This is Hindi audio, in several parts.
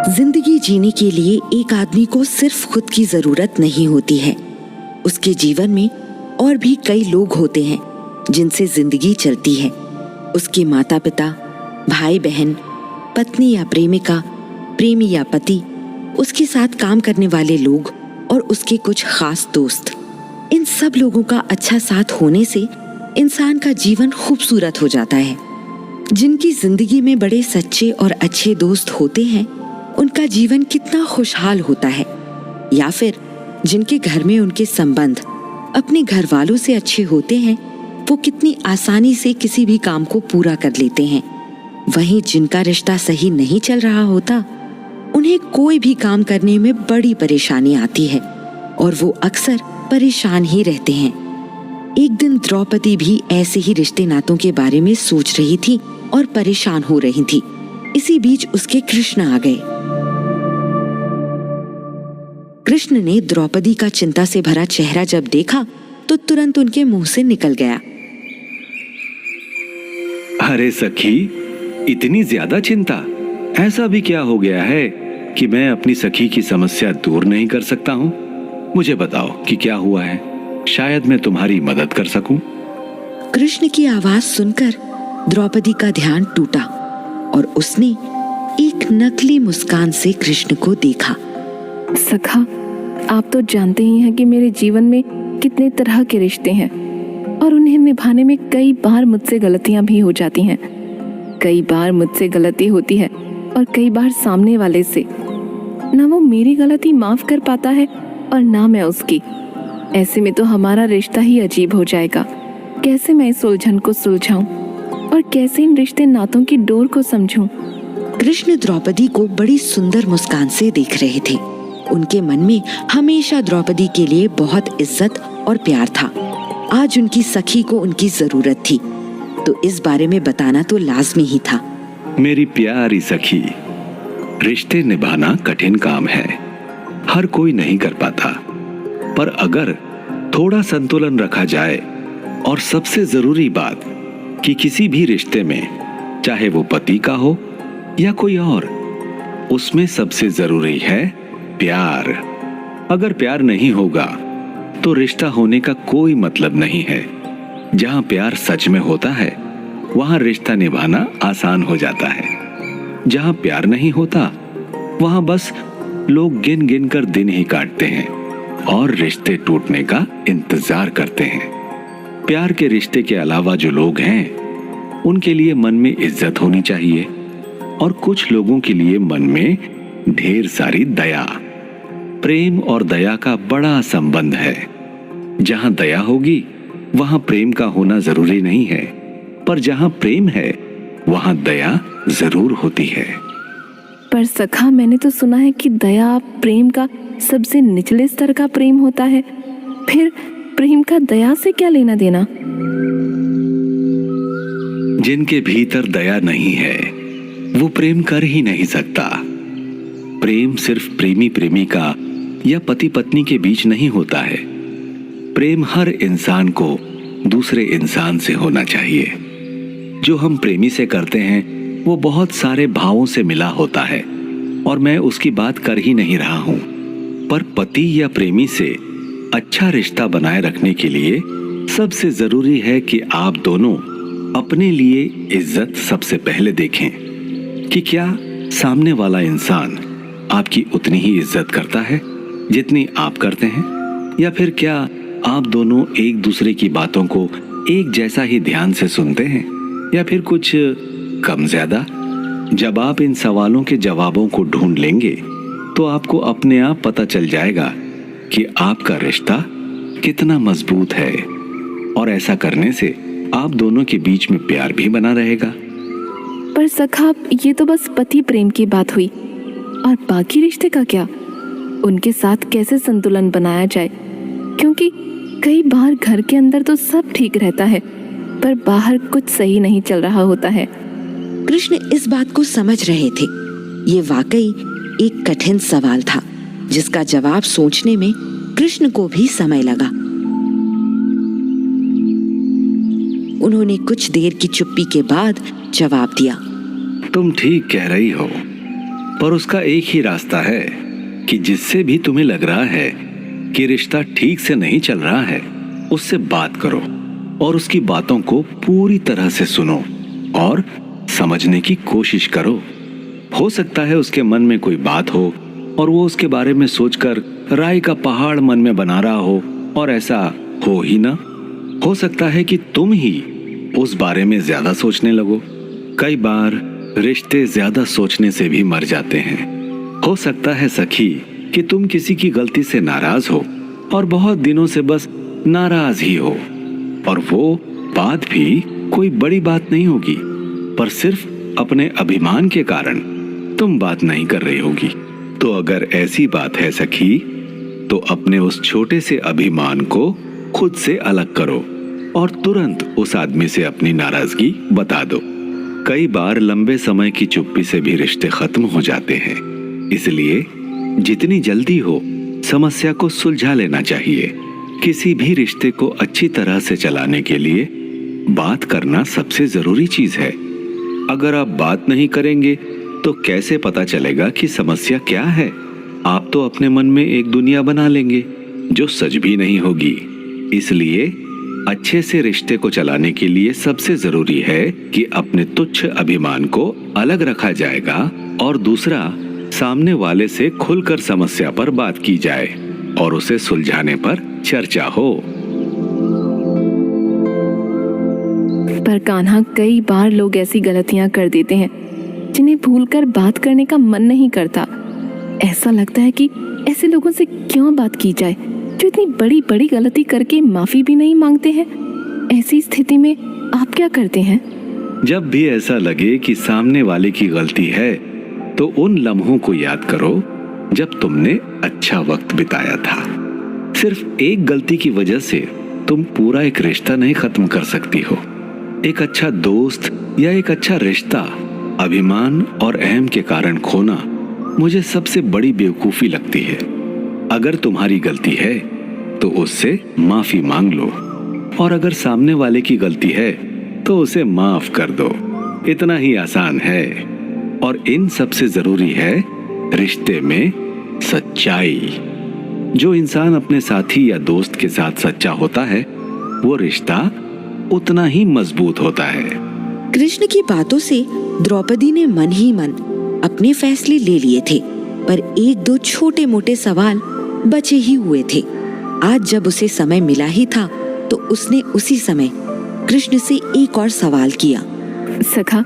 जिंदगी जीने के लिए एक आदमी को सिर्फ खुद की जरूरत नहीं होती है, उसके जीवन में और भी कई लोग होते हैं जिनसे जिंदगी चलती है। उसके माता पिता, भाई बहन, पत्नी या प्रेमिका, प्रेमी या पति, उसके साथ काम करने वाले लोग और उसके कुछ खास दोस्त। इन सब लोगों का अच्छा साथ होने से इंसान का जीवन खूबसूरत हो जाता है। जिनकी जिंदगी में बड़े सच्चे और अच्छे दोस्त होते हैं, उनका जीवन कितना खुशहाल होता है। या फिर जिनके घर में उनके संबंध अपने घर वालों से अच्छे होते हैं, वो कितनी आसानी से किसी भी काम को पूरा कर लेते हैं। वहीं जिनका रिश्ता सही नहीं चल रहा होता, उन्हें कोई भी काम करने में बड़ी परेशानी आती है और वो अक्सर परेशान ही रहते हैं। एक दिन द्रौपदी भी ऐसे ही रिश्ते नातों के बारे में सोच रही थी और परेशान हो रही थी। इसी बीच उसके कृष्ण आ गए। कृष्ण ने द्रौपदी का चिंता से भरा चेहरा जब देखा तो तुरंत उनके मुंह से निकल गया, अरे सखी, इतनी ज्यादा चिंता? ऐसा भी क्या हो गया है कि मैं अपनी सखी की समस्या दूर नहीं कर सकता हूँ? मुझे बताओ कि क्या हुआ है, शायद मैं तुम्हारी मदद कर सकूं। कृष्ण की आवाज सुनकर द्रौपदी का ध्यान टूटा और उसने एक नकली मुस्कान से कृष्ण को देखा। सखा, आप तो जानते ही हैं कि मेरे जीवन में कितने तरह के रिश्ते हैं और उन्हें निभाने में कई बार मुझसे गलतियां भी हो जाती हैं। कई बार मुझसे गलती होती है और कई बार सामने वाले से। ना वो मेरी गलती माफ कर पाता है और ना मैं उसकी। ऐसे में तो हमारा रिश्ता ही अजीब हो जाएगा। कैसे मैं इस उलझन को सुलझाऊं और कैसे इन रिश्ते नातों की डोर को समझूं? कृष्ण द्रौपदी को बड़ी सुंदर मुस्कान से देख रहे थे। उनके मन में हमेशा द्रौपदी के लिए बहुत इज्जत और प्यार था। आज उनकी सखी को उनकी जरूरत थी, तो इस बारे में बताना तो लाजमी ही था। मेरी प्यारी सखी, रिश्ते निभाना कठिन काम है, हर कोई नहीं कर पाता। पर अगर थोड़ा संतुलन रखा जाए, और सबसे जरूरी बात कि किसी भी रिश्ते में, चाहे वो पति का हो या कोई और, उसमें सबसे जरूरी है प्यार। अगर प्यार नहीं होगा तो रिश्ता होने का कोई मतलब नहीं है। जहां प्यार सच में होता है, वहां रिश्ता निभाना आसान हो जाता है। जहां प्यार नहीं होता, वहां बस लोग गिन गिन कर दिन ही काटते हैं और रिश्ते टूटने का इंतजार करते हैं। प्यार के रिश्ते के अलावा जो लोग हैं, उनके लिए मन में इज्जत होनी चाहिए, और कुछ लोगों के लिए मन में ढेर सारी दया। प्रेम और दया का बड़ा संबंध है। जहां दया होगी, वहां प्रेम का होना जरूरी नहीं है, पर जहां प्रेम है, वहां दया जरूर होती है। पर सखा, मैंने तो सुना है कि दया प्रेम का सबसे निचले स्तर का प्रेम होता है। फिर प्रेम का दया से क्या लेना देना? जिनके भीतर दया नहीं है, वो प्रेम कर ही नहीं सकता। प्रेम सिर्फ प्रेमी प्रेमिका या पति पत्नी के बीच नहीं होता है। प्रेम हर इंसान को दूसरे इंसान से होना चाहिए। जो हम प्रेमी से करते हैं, वो बहुत सारे भावों से मिला होता है, और मैं उसकी बात कर ही नहीं रहा हूं। पर पति या प्रेमी से अच्छा रिश्ता बनाए रखने के लिए सबसे जरूरी है कि आप दोनों अपने लिए इज्जत सबसे पहले देखें कि क्या सामने वाला इंसान आपकी उतनी ही इज्जत करता है जितनी आप करते हैं, या फिर क्या आप दोनों एक दूसरे की बातों को एक जैसा ही ध्यान से सुनते हैं, या फिर कुछ कम ज्यादा। जब आप इन सवालों के जवाबों को ढूंढ लेंगे, तो आपको अपने आप पता चल जाएगा कि आपका रिश्ता कितना मजबूत है, और ऐसा करने से आप दोनों के बीच में प्यार भी बना रहेगा। पर सखा, ये तो बस पति प्रेम की बात हुई, और बाकी रिश्ते का क्या? उनके साथ कैसे संतुलन बनाया जाए? क्योंकि कई बार घर के अंदर तो सब ठीक रहता है, पर बाहर कुछ सही नहीं चल रहा होता है। कृष्ण इस बात को समझ रहे थे। ये वाकई एक कठिन सवाल था, जिसका जवाब सोचने में कृष्ण को भी समय लगा। उन्होंने कुछ देर की चुप्पी के बाद जवाब दिया, तुम ठीक कह रही हो। पर उसका एक ही रास्ता है कि जिससे भी तुम्हें लग रहा है कि रिश्ता ठीक से नहीं चल रहा है, उससे बात करो और उसकी बातों को पूरी तरह से सुनो और समझने की कोशिश करो। हो सकता है उसके मन में कोई बात हो और वो उसके बारे में सोचकर राय का पहाड़ मन में बना रहा हो, और ऐसा हो ही ना। हो सकता है कि तुम ही उस बारे में ज्यादा सोचने लगो। कई बार रिश्ते ज्यादा सोचने से भी मर जाते हैं। हो सकता है सखी कि तुम किसी की गलती से नाराज हो और बहुत दिनों से बस नाराज ही हो, और वो बात भी कोई बड़ी बात नहीं होगी, पर सिर्फ अपने अभिमान के कारण तुम बात नहीं कर रही होगी। तो अगर ऐसी बात है सखी, तो अपने उस छोटे से अभिमान को खुद से अलग करो और तुरंत उस आदमी से अपनी नाराजगी बता दो। कई बार लंबे समय की चुप्पी से भी रिश्ते खत्म हो जाते हैं, इसलिए जितनी जल्दी हो समस्या को सुलझा लेना चाहिए। किसी भी रिश्ते को अच्छी तरह से चलाने के लिए बात करना सबसे जरूरी चीज है। अगर आप बात नहीं करेंगे तो कैसे पता चलेगा कि समस्या क्या है? आप तो अपने मन में एक दुनिया बना लेंगे जो सच भी नहीं होगी। इसलिए अच्छे से रिश्ते को चलाने के लिए सबसे जरूरी है कि अपने तुच्छ अभिमान को अलग रखा जाएगा और दूसरा, सामने वाले से खुलकर समस्या पर बात की जाए और उसे सुलझाने पर चर्चा हो। पर कान्हा, कई बार लोग ऐसी गलतियां कर देते हैं जिन्हें भूलकर बात करने का मन नहीं करता। ऐसा लगता है कि ऐसे लोगों से क्यों बात की जाए जो इतनी बड़ी बड़ी गलती करके माफी भी नहीं मांगते हैं। ऐसी स्थिति में आप क्या करते हैं? जब भी ऐसा लगे कि सामने वाले की गलती है, तो उन लम्हों को याद करो जब तुमने अच्छा वक्त बिताया था। सिर्फ एक गलती की वजह से तुम पूरा एक रिश्ता नहीं खत्म कर सकती हो। एक अच्छा दोस्त या एक अच्छा रिश्ता अभिमान और अहम के कारण खोना मुझे सबसे बड़ी बेवकूफी लगती है। अगर तुम्हारी गलती है तो उससे माफी मांग लो, और अगर सामने वाले की गलती है तो उसे माफ कर दो। इतना ही आसान है। और इन सबसे जरूरी है रिश्ते में सच्चाई। जो इंसान अपने साथी या दोस्त के साथ सच्चा होता है, वो रिश्ता उतना ही मजबूत होता है। कृष्ण की बातों से द्रौपदी ने मन ही मन अपने फैसले ले लिए थे, पर एक दो छोटे मोटे सवाल बचे ही हुए थे। आज जब उसे समय मिला ही था तो उसने उसी समय कृष्ण से एक और सवाल किया। सखा,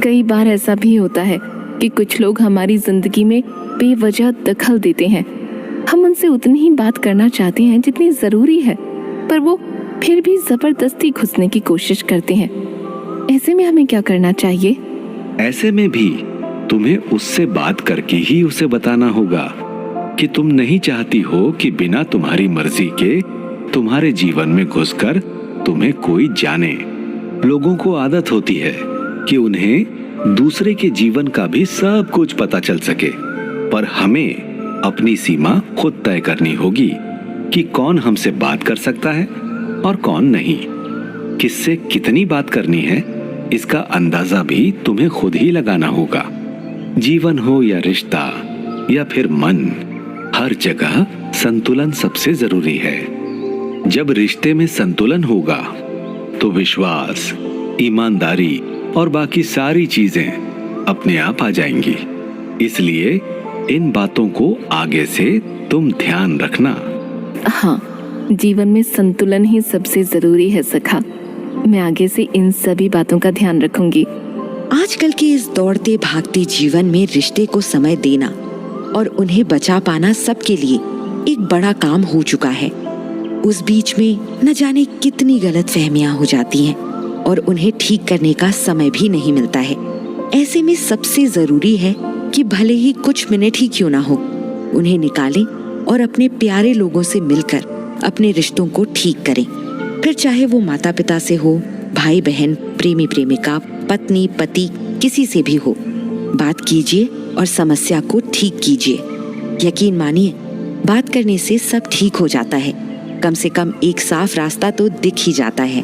कई बार ऐसा भी होता है कि कुछ लोग हमारी जिंदगी में बेवजह दखल देते हैं। हम उनसे उतनी ही बात करना चाहते हैं जितनी जरूरी है, पर वो फिर भी जबरदस्ती घुसने की कोशिश करते हैं। ऐसे में हमें क्या करना चाहिए? ऐसे में भी तुम्हें उससे बात करके ही उसे बताना होगा कि तुम नहीं चाहती हो कि बिना तुम्हारी मर्जी के तुम्हारे जीवन में घुसकर तुम्हें कोई जाने। लोगों को आदत होती है कि उन्हें दूसरे के जीवन का भी सब कुछ पता चल सके, पर हमें अपनी सीमा खुद तय करनी होगी कि कौन हमसे बात कर सकता है और कौन नहीं। किससे कितनी बात करनी है, इसका अंदाजा भी तुम्हें खुद ही लगाना होगा। जीवन हो या रिश्ता या फिर मन, हर जगह संतुलन सबसे जरूरी है। जब रिश्ते में संतुलन होगा तो विश्वास, ईमानदारी और बाकी सारी चीजें अपने आप आ जाएंगी। इसलिए इन बातों को आगे से तुम ध्यान रखना। हाँ, जीवन में संतुलन ही सबसे जरूरी है सखा। मैं आगे से इन सभी बातों का ध्यान रखूंगी। आजकल के इस दौड़ते भागते जीवन में रिश्ते को समय देना और उन्हें बचा पाना सबके लिए एक बड़ा काम हो चुका है। उस बीच में न जाने कितनी गलतफहमियां हो जाती हैं और उन्हें ठीक करने का समय भी नहीं मिलता है। ऐसे में सबसे जरूरी है कि भले ही कुछ मिनट ही क्यों ना हो, उन्हें निकालें और अपने प्यारे लोगों से मिलकर अपने रिश्तों को ठीक करें। फिर चाहे वो माता पिता से हो, भाई बहन, प्रेमी प्रेमिका, पत्नी पति, किसी से भी हो, बात कीजिए और समस्या को ठीक कीजिए। यकीन मानिए, बात करने से सब ठीक हो जाता है। कम से कम एक साफ रास्ता तो दिख ही जाता है।